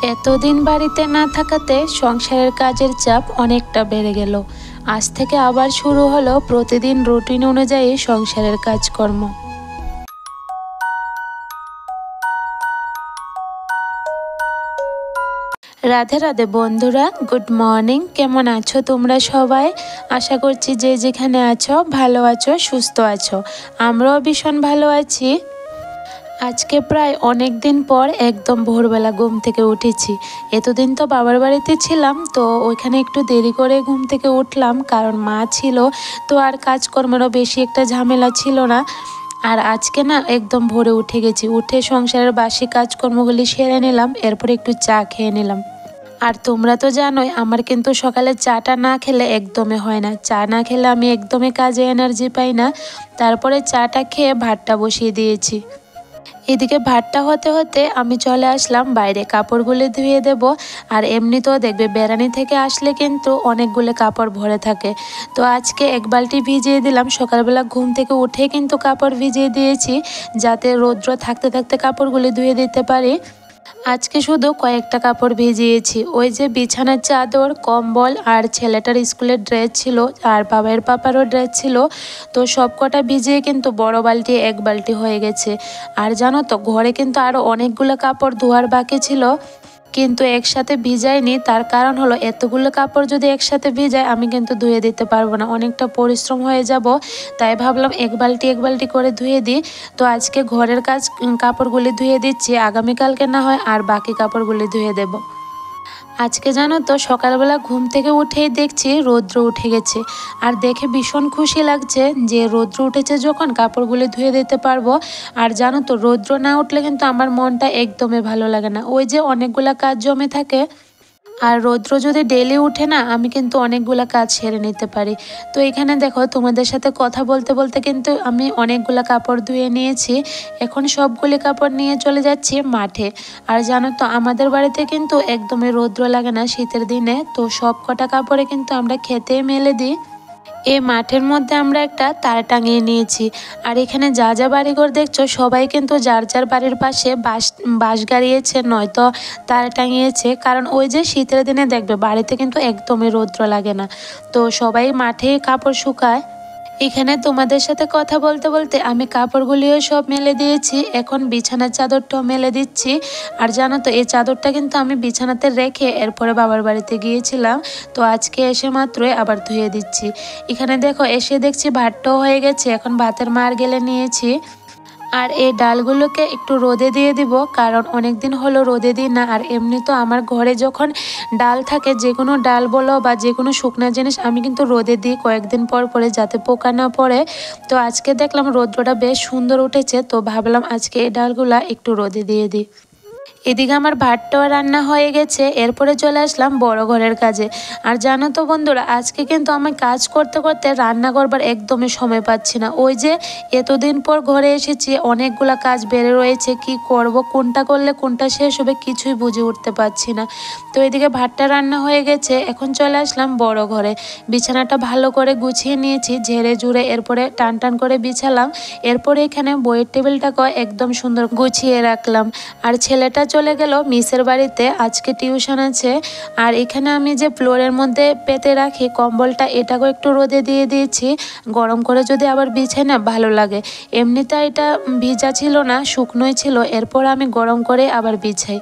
এতদিন বাড়িতে না থাকাতে সংসারের কাজের চাপ অনেকটা বেড়ে গেল। আজ থেকে আবার শুরু হলো প্রতিদিন রুটিন অনুযায়ী সংসারের কাজকর্ম। রাধে রাধে বন্ধুরা, গুড মর্নিং। কেমন আছো তোমরা সবাই? আশা করছি যে যেখানে আছো ভালো আছো, সুস্থ আছো। আমরাও ভীষণ ভালো আছি। আজকে প্রায় অনেক দিন পর একদম ভোরবেলা ঘুম থেকে উঠেছি। এতদিন তো বাবার বাড়িতে ছিলাম, তো ওইখানে একটু দেরি করে ঘুম থেকে উঠলাম, কারণ মা ছিল তো আর কাজকর্মেরও বেশি একটা ঝামেলা ছিল না। আর আজকে না একদম ভোরে উঠে গেছি, উঠে সংসারের বাসি কাজকর্মগুলি সেরে নিলাম, এরপর একটু চা খেয়ে নিলাম। আর তোমরা তো জানোই আমার কিন্তু সকালে চাটা না খেলে একদমই হয় না। চা না খেলে আমি একদমই কাজে এনার্জি পাই না। তারপরে চাটা খেয়ে ভাতটা বসিয়ে দিয়েছি। এদিকে ভাতটা হতে হতে আমি চলে আসলাম বাইরে, কাপড়গুলি ধুয়ে দেব। আর এমনিতেও দেখবে বেড়ানি থেকে আসলে কিন্তু অনেকগুলো কাপড় ভরে থাকে, তো আজকে এক বালতি ভিজিয়ে দিলাম। সকালবেলা ঘুম থেকে উঠে কিন্তু কাপড় ভিজিয়ে দিয়েছি, যাতে রৌদ্র থাকতে থাকতে কাপড়গুলি ধুয়ে দিতে পারি। আজকে শুধু কয়েকটা কাপড় ভিজিয়েছি, ওই যে বিছানার চাদর, কম্বল আর ছেলেটার স্কুলের ড্রেস ছিল, আর বাবার পাপারও ড্রেস ছিল। তো সব কটা ভিজিয়ে কিন্তু বড় বালতি এক বালতি হয়ে গেছে। আর জানো তো ঘরে কিন্তু আরও অনেকগুলো কাপড় ধোয়ার বাকি ছিল, কিন্তু একসাথে ভিজাইনি। তার কারণ হলো এতগুলো কাপড় যদি একসাথে ভিজায় আমি কিন্তু ধুয়ে দিতে পারবো না, অনেকটা পরিশ্রম হয়ে যাব। তাই ভাবলাম এক বালতি করে ধুয়ে দিই। তো আজকে ঘরের কাপড়গুলি ধুয়ে দিচ্ছি, আগামীকালকে না হয় আর বাকি কাপড়গুলি ধুয়ে দেব। আজকে জানো তো সকালবেলা ঘুম থেকে উঠেই দেখছি রৌদ্র উঠে গেছে, আর দেখে ভীষণ খুশি লাগছে যে রৌদ্র উঠেছে যখন কাপড়গুলি ধুয়ে দিতে পারবো। আর জানো তো রৌদ্র না উঠলে কিন্তু আমার মনটা একদমই ভালো লাগে না, ওই যে অনেকগুলা কাজ জমে থাকে। আর রৌদ্র যদি ডেলি উঠে না, আমি কিন্তু অনেকগুলা কাজ সেরে নিতে পারি। তো এখানে দেখো তোমাদের সাথে কথা বলতে বলতে কিন্তু আমি অনেকগুলা কাপড় ধুয়ে নিয়েছি। এখন সবগুলি কাপড় নিয়ে চলে যাচ্ছি মাঠে। আর জানো তো আমাদের বাড়িতে কিন্তু একদমই রৌদ্র লাগে না শীতের দিনে, তো সব কটা কাপড়ে কিন্তু আমরা খেতে মেলে দিই। এই মাঠের মধ্যে আমরা একটা তার টাঙিয়ে নিয়েছি। আর এখানে যা যা বাড়িঘর দেখছো সবাই কিন্তু যার যার বাড়ির পাশে বাঁশ গাড়িয়েছে, নয়তো তার টাঙিয়েছে। কারণ ওই যে শীতের দিনে দেখবে বাড়িতে কিন্তু একদমই রৌদ্র লাগে না, তো সবাই মাঠে কাপড় শুকায়। এখানে তোমাদের সাথে কথা বলতে বলতে আমি কাপড়গুলিও সব মেলে দিয়েছি, এখন বিছানার চাদরটাও মেলে দিচ্ছি। আর জানো তো এই চাদরটা কিন্তু আমি বিছানাতে রেখে এরপরে বাবার বাড়িতে গিয়েছিলাম, তো আজকে এসে মাত্রই আবার ধুয়ে দিচ্ছি। এখানে দেখো এসে দেখছি ভাতটাও হয়ে গেছে, এখন ভাতের মার গেলে নিয়েছি। আর এই ডালগুলোকে একটু রোদে দিয়ে দিব, কারণ অনেক দিন হলো রোদে দিই না। আর এমনি তো আমার ঘরে যখন ডাল থাকে, যে কোনো ডাল বলো বা যে কোনো শুকনো জিনিস, আমি কিন্তু রোদে দিই কয়েকদিন পর পরে, যাতে পোকা না পড়ে। তো আজকে দেখলাম রৌদ্রটা বেশ সুন্দর উঠেছে, তো ভাবলাম আজকে এই ডালগুলা একটু রোদে দিয়ে দিই। এদিকে আমার ভাতটাও রান্না হয়ে গেছে, এরপরে চলে আসলাম বড় ঘরের কাজে। আর জানো তো বন্ধুরা, আজকে কিন্তু আমি কাজ করতে করতে রান্না করবার একদমই সময় পাচ্ছি না। ওই যে এতদিন পর ঘরে এসেছি, অনেকগুলা কাজ বেড়ে রয়েছে, কি করব, কোনটা করলে কোনটা শেষ হবে কিছুই বুঝে উঠতে পারছি না। তো এদিকে ভাতটা রান্না হয়ে গেছে, এখন চলে আসলাম বড় ঘরে। বিছানাটা ভালো করে গুছিয়ে নিয়েছি, ঝেড়ে ঝুড়ে এরপরে টান টান করে বিছালাম। এরপরে এখানে বইয়ের টেবিলটাকেও একদম সুন্দর গুছিয়ে রাখলাম। আর ছেলেটা চলে গেল মিসের বাড়িতে, আজকে টিউশন আছে। আর এখানে আমি যে ফ্লোরের মধ্যে পেতে রাখি কম্বলটা, এটাকেও একটু রোদে দিয়ে দিয়েছি, গরম করে যদি আবার বিছাই না ভালো লাগে। এমনিতে এটা ভিজা ছিল না, শুকনোই ছিল, এরপর আমি গরম করে আবার বিছাই।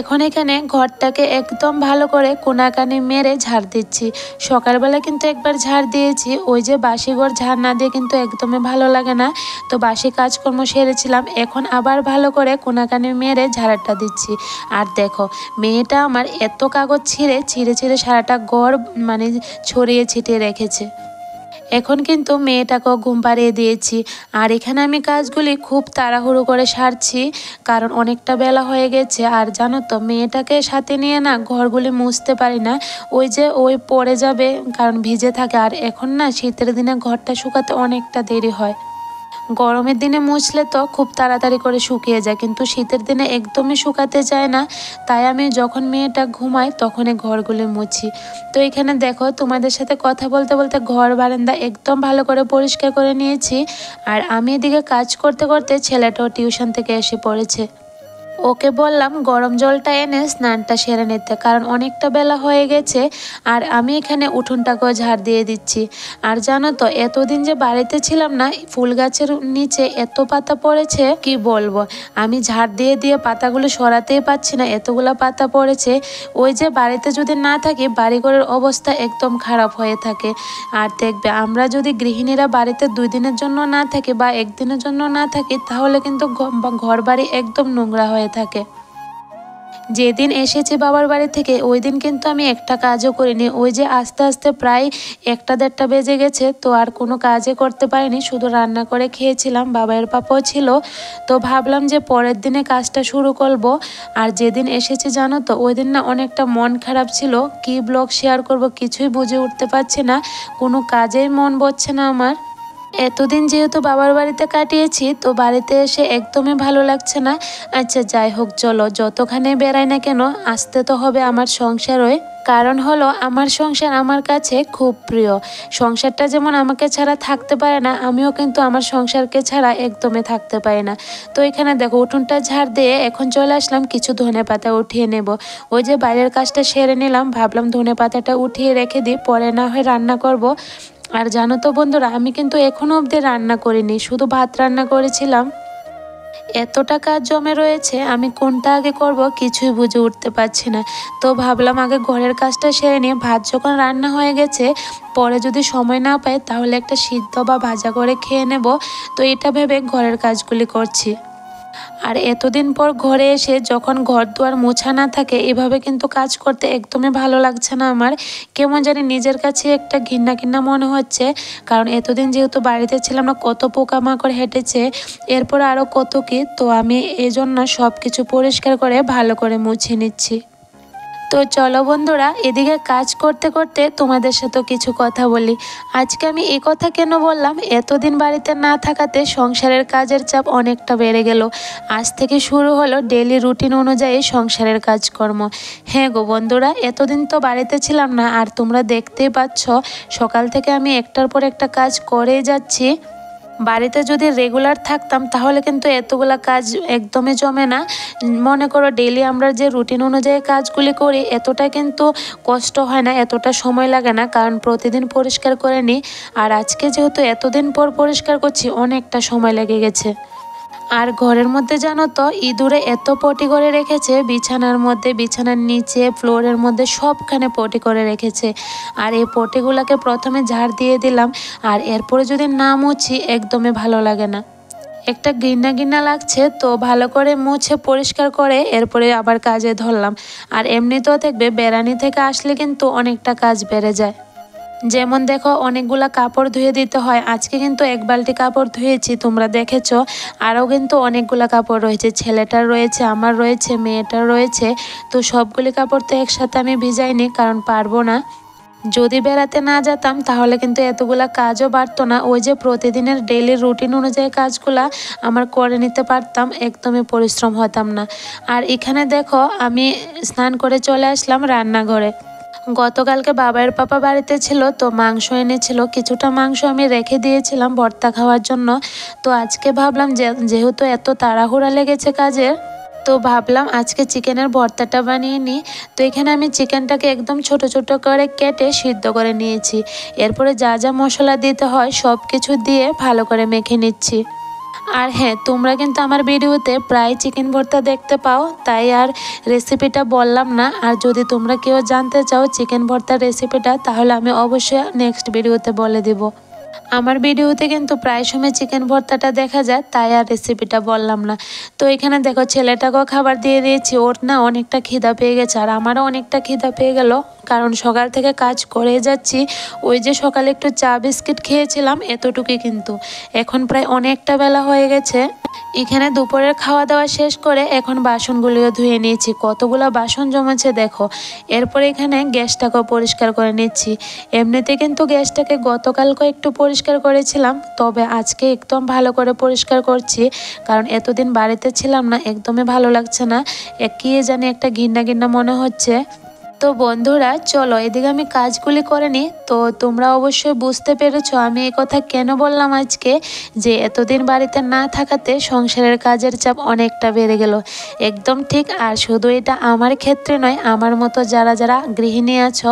এখন এখানে ঘরটাকে একদম ভালো করে কোনাকানি মেরে ঝাড় দিচ্ছি। সকালবেলা কিন্তু একবার ঝাড় দিয়েছি, ওই যে বাসি ঘর ঝাড় না দিয়ে কিন্তু একদমই ভালো লাগে না, তো বাসি কাজকর্ম সেরেছিলাম। এখন আবার ভালো করে কোনাকানি মেরে ঝাড়াটা দিচ্ছি। আর দেখো মেয়েটা আমার এত কাগজ ছিঁড়ে সারাটা ঘর মানে ছড়িয়ে ছিটিয়ে রেখেছে। এখন কিন্তু মেয়েটাকেও ঘুম পাড়িয়ে দিয়েছি। আর এখানে আমি কাজগুলি খুব তাড়াহুড়ো করে সারছি, কারণ অনেকটা বেলা হয়ে গেছে। আর জানো তো মেয়েটাকে সাথে নিয়ে না ঘরগুলি মুছতে পারি না, ওই যে ওই পড়ে যাবে, কারণ ভিজে থাকে। আর এখন না শীতের দিনে ঘরটা শুকাতে অনেকটা দেরি হয়। গরমের দিনে মুছলে তো খুব তাড়াতাড়ি করে শুকিয়ে যায়, কিন্তু শীতের দিনে একদমই শুকাতে চায় না। তাই আমি যখন মেয়েটা ঘুমায় তখনই ঘরগুলি মুছি। তো এখানে দেখো তোমাদের সাথে কথা বলতে বলতে ঘর বারান্দা একদম ভালো করে পরিষ্কার করে নিয়েছি। আর আমি এদিকে কাজ করতে করতে ছেলেটাও টিউশন থেকে এসে পড়েছে। ওকে বললাম গরম জলটা এনে স্নানটা সেরে নিতে, কারণ অনেকটা বেলা হয়ে গেছে। আর আমি এখানে উঠোনটাকেও ঝাড় দিয়ে দিচ্ছি। আর জানো তো, এতদিন যে বাড়িতে ছিলাম না, ফুল গাছের নিচে এত পাতা পড়েছে কি বলবো। আমি ঝাড় দিয়ে দিয়ে পাতাগুলো সরাতেই পারছি না, এতগুলো পাতা পড়েছে। ওই যে বাড়িতে যদি না থাকি, বাড়িঘরের অবস্থা একদম খারাপ হয়ে থাকে। আর দেখবে, আমরা যদি গৃহিণীরা বাড়িতে 2 দিনের জন্য না থাকি বা 1 দিনের জন্য না থাকি, তাহলে কিন্তু ঘর বাড়ি একদম নোংরা হয়ে থাকে। যেদিন এসেছি বাবার বাড়ি থেকে, ওই দিন কিন্তু আমি একটা কাজও করিনি। ওই যে আস্তে আস্তে প্রায় 1টা 1:30 বেজে গেছে, তো আর কোনো কাজই করতে পারিনি, শুধু রান্না করে খেয়েছিলাম। বাবার পাপাও ছিল, তো ভাবলাম যে পরের দিনে কাজটা শুরু করব। আর যেদিন এসেছি জানো তো, ওই দিন না অনেকটা মন খারাপ ছিল। কি ব্লগ শেয়ার করব কিছুই বুঝে উঠতে পারছি না, কোনো কাজেই মন বসছে না আমার। এতদিন যেহেতু বাবার বাড়িতে কাটিয়েছি, তো বাড়িতে এসে একদমই ভালো লাগছে না। আচ্ছা যাই হোক, চলো যতখানে বেড়াই না কেন, আসতে তো হবে আমার সংসারে। কারণ হলো, আমার সংসার আমার কাছে খুব প্রিয়। সংসারটা যেমন আমাকে ছাড়া থাকতে পারে না, আমিও কিন্তু আমার সংসারকে ছাড়া একদমই থাকতে পারি না। তো এখানে দেখো, উঠোনটা ঝাড় দিয়ে এখন চলে আসলাম কিছু ধনেপাতা উঠিয়ে নেব। ওই যে বাইরের কাজটা সেরে নিলাম, ভাবলাম ধনেপাতাটা উঠিয়ে রেখে দিই, পরে না হয় রান্না করব। আর জানো তো বন্ধুরা, আমি কিন্তু এখনো অবধি রান্না করিনি, শুধু ভাত রান্না করেছিলাম। এতটা কাজ জমে রয়েছে, আমি কোনটা আগে করব কিছুই বুঝে উঠতে পারছি না। তো ভাবলাম আগে ঘরের কাজটা সেরে নিয়ে, ভাত যখন রান্না হয়ে গেছে, পরে যদি সময় না পাই তাহলে একটা সিদ্ধ বা ভাজা করে খেয়ে নেব। তো এটা ভেবে ঘরের কাজগুলি করছি। আর এতদিন পর ঘরে এসে যখন ঘর দুয়ার মোছা না থাকে, এভাবে কিন্তু কাজ করতে একদমই ভালো লাগছে না আমার। কেমন জানি নিজের কাছে একটা ঘৃণা ঘৃণা মনে হচ্ছে। কারণ এতদিন যেহেতু বাড়িতে ছিলাম না, কত পোকামাকড় হেঁটেছে, এরপর আরও কত কি। তো আমি এজন্য সব কিছু পরিষ্কার করে ভালো করে মুছে নিচ্ছি। তো চলো বন্ধুরা, এদিকে কাজ করতে করতে তোমাদের সাথে কিছু কথা বলি। আজকে আমি এই কথা কেন বললাম, এতদিন বাড়িতে না থাকাতে সংসারের কাজের চাপ অনেকটা বেড়ে গেল। আজ থেকে শুরু হলো ডেলি রুটিন অনুযায়ী সংসারের কাজকর্ম। হ্যাঁ গো বন্ধুরা, এতদিন তো বাড়িতে ছিলাম না, আর তোমরা দেখতেই পাচ্ছ সকাল থেকে আমি একটার পর একটা কাজ করেই যাচ্ছি। বাড়িতে যদি রেগুলার থাকতাম তাহলে কিন্তু এতগুলা কাজ একদমই জমে না। মনে করো ডেইলি আমরা যে রুটিন অনুযায়ী কাজগুলি করি, এতটা কিন্তু কষ্ট হয় না, এতটা সময় লাগে না, কারণ প্রতিদিন পরিষ্কার করে নিই। আর আজকে যেহেতু এতদিন পর পরিষ্কার করছি, অনেকটা সময় লেগে গেছে। আর ঘরের মধ্যে জানো তো, ইঁদুরে এত পটি করে রেখেছে, বিছানার মধ্যে, বিছানার নিচে, ফ্লোরের মধ্যে সবখানে পটি করে রেখেছে। আর এই পটিগুলোকে প্রথমে ঝাড় দিয়ে দিলাম, আর এরপরে যদি না মুছি একদমই ভালো লাগে না, একটা ঘৃণা ঘৃণা লাগছে। তো ভালো করে মুছে পরিষ্কার করে এরপরে আবার কাজে ধরলাম। আর এমনিতেও দেখবে, বেড়ানি থেকে আসলে কিন্তু অনেকটা কাজ বেড়ে যায়। যেমন দেখো, অনেকগুলা কাপড় ধুয়ে দিতে হয়, আজকে কিন্তু 1 বালতি কাপড় ধুয়েছি, তোমরা দেখেছো। আরও কিন্তু অনেকগুলা কাপড় রয়েছে, ছেলেটার রয়েছে, আমার রয়েছে, মেয়েটার রয়েছে। তো সবগুলি কাপড় তো একসাথে আমি ভিজাইনি, কারণ পারবো না। যদি বেড়াতে না যেতাম তাহলে কিন্তু এতগুলা কাজও বাড়তো না। ওই যে প্রতিদিনের ডেইলি রুটিন অনুযায়ী কাজগুলা আমার করে নিতে পারতাম, একদমই পরিশ্রম হতাম না। আর এখানে দেখো, আমি স্নান করে চলে আসলাম রান্নাঘরে। গতকালকে বাবার পাপা বাড়িতে ছিল, তো মাংস এনেছিল, কিছুটা মাংস আমি রেখে দিয়েছিলাম ভর্তা খাওয়ার জন্য। তো আজকে ভাবলাম যেহেতু এত তাড়াহুড়া লেগেছে কাজের, তো ভাবলাম আজকে চিকেনের ভর্তাটা বানিয়ে নিই। তো এখানে আমি চিকেনটাকে একদম ছোট ছোট করে কেটে সিদ্ধ করে নিয়েছি। এরপরে যা যা মশলা দিতে হয় সব কিছু দিয়ে ভালো করে মেখে নিচ্ছি। আর হ্যাঁ, তোমরা কিন্তু আমার ভিডিওতে প্রায় চিকেন ভর্তা দেখতে পাও, তাই আর রেসিপিটা বললাম না। আর যদি তোমরা কেউ জানতে চাও চিকেন ভর্তার রেসিপিটা, তাহলে আমি অবশ্যই নেক্সট ভিডিওতে বলে দিব। আমার ভিডিওতে কিন্তু প্রায় সময় চিকেন ভর্তাটা দেখা যায়, তাই আর রেসিপিটা বললাম না। তো এখানে দেখো, ছেলেটাকেও খাবার দিয়ে দিয়েছি, ওর না অনেকটা খিদা পেয়ে গেছে, আর আমারও অনেকটা খিদা পেয়ে গেল, কারণ সকাল থেকে কাজ করে যাচ্ছি। ওই যে সকালে একটু চা বিস্কিট খেয়েছিলাম, এতটুকুই, কিন্তু এখন প্রায় অনেকটা বেলা হয়ে গেছে। এখানে দুপুরের খাওয়া দাওয়া শেষ করে এখন বাসনগুলিও ধুয়ে নিয়েছি, কতগুলো বাসন জমেছে দেখো। এরপরে এখানে গ্যাসটাকেও পরিষ্কার করে নিচ্ছি। এমনিতে কিন্তু গ্যাসটাকে গতকালকে একটু পরিষ্কার করেছিলাম, তবে আজকে একদম ভালো করে পরিষ্কার করছি, কারণ এতদিন বাড়িতে ছিলাম না, একদমই ভালো লাগছে না, কি জানি একটা ঘৃণা ঘৃণা মনে হচ্ছে। তো বন্ধুরা চলো এদিকে আমি কাজগুলি করে নিই। তো তোমরা অবশ্যই বুঝতে পেরেছো আমি এই কথা কেন বললাম আজকে, যে এতদিন বাড়িতে না থাকাতে সংসারের কাজের চাপ অনেকটা বেড়ে গেল। একদম ঠিক। আর শুধু এটা আমার ক্ষেত্রে নয়, আমার মতো যারা যারা গৃহিণী আছো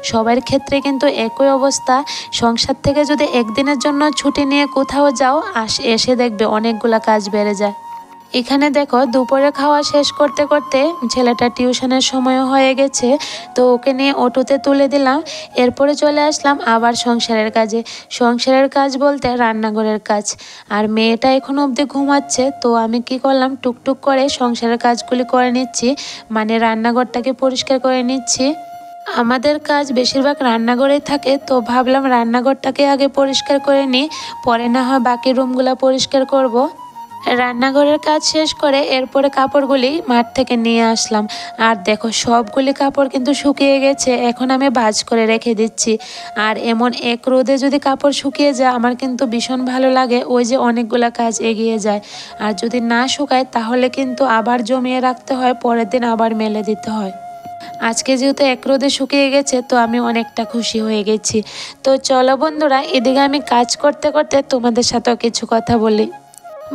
সবার ক্ষেত্রে কিন্তু একই অবস্থা। সংসার থেকে যদি একদিনের জন্য ছুটি নিয়ে কোথাও যাও এসে দেখবে অনেকগুলা কাজ বেড়ে যায়। এখানে দেখো দুপুরে খাওয়া শেষ করতে করতে ছেলেটা টিউশনের সময়ও হয়ে গেছে, তো ওকে নিয়ে অটোতে তুলে দিলাম। এরপরে চলে আসলাম আবার সংসারের কাজে। সংসারের কাজ বলতে রান্নাঘরের কাজ। আর মেয়েটা এখনো অবধি ঘুমাচ্ছে, তো আমি কি করলাম টুকটুক করে সংসারের কাজগুলি করে নিচ্ছি, মানে রান্নাঘরটাকে পরিষ্কার করে নিচ্ছি। আমাদের কাজ বেশিরভাগ রান্নাঘরেই থাকে, তো ভাবলাম রান্নাঘরটাকে আগে পরিষ্কার করে নিই, পরে না হয় বাকি রুমগুলো পরিষ্কার করব। রান্নাঘরের কাজ শেষ করে এরপরে কাপড়গুলি মাঠ থেকে নিয়ে আসলাম। আর দেখো সবগুলি কাপড় কিন্তু শুকিয়ে গেছে, এখন আমি ভাঁজ করে রেখে দিচ্ছি। আর এমন এক রোদে যদি কাপড় শুকিয়ে যায় আমার কিন্তু ভীষণ ভালো লাগে, ওই যে অনেকগুলা কাজ এগিয়ে যায়। আর যদি না শুকায় তাহলে কিন্তু আবার জমিয়ে রাখতে হয়, পরের দিন আবার মেলে দিতে হয়। আজকে যেহেতু এক রোদে শুকিয়ে গেছে তো আমি অনেকটা খুশি হয়ে গেছি। তো চলো বন্ধুরা এদিকে আমি কাজ করতে করতে তোমাদের সাথেও কিছু কথা বলি।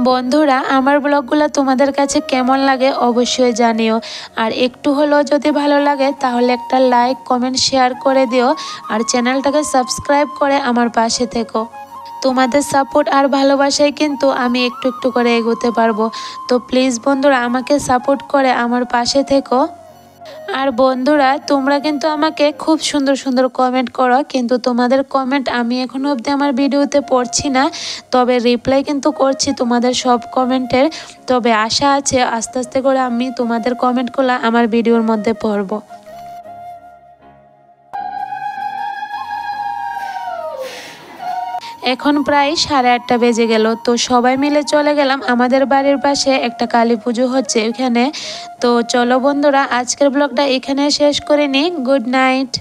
বন্ধুরা আমার ব্লগগুলো তোমাদের কাছে কেমন লাগে অবশ্যই জানিও। আর একটু হলেও যদি ভালো লাগে তাহলে একটা লাইক কমেন্ট শেয়ার করে দিও। আর চ্যানেলটাকে সাবস্ক্রাইব করে আমার পাশে থেকো। তোমাদের সাপোর্ট আর ভালোবাসায় কিন্তু আমি একটু একটু করে এগোতে পারবো। তো প্লিজ বন্ধুরা আমাকে সাপোর্ট করে আমার পাশে থেকো। আর বন্ধুরা তোমরা কিন্তু আমাকে খুব সুন্দর সুন্দর কমেন্ট করো, কিন্তু তোমাদের কমেন্ট আমি এখনো অবধি আমার ভিডিওতে পড়ছি না, তবে রিপ্লাই কিন্তু করছি তোমাদের সব কমেন্টের। তবে আশা আছে আস্তে আস্তে করে আমি তোমাদের কমেন্টগুলো আমার ভিডিওর মধ্যে পড়বো। এখন প্রায় 8:30 বেজে গেল, তো সবাই মিলে চলে গেলাম আমাদের বাড়ির পাশে একটা কালী পুজো হচ্ছে এখানে। তো চলো বন্ধুরা আজকের ব্লগটা এখানে শেষ করে নিই। Good night.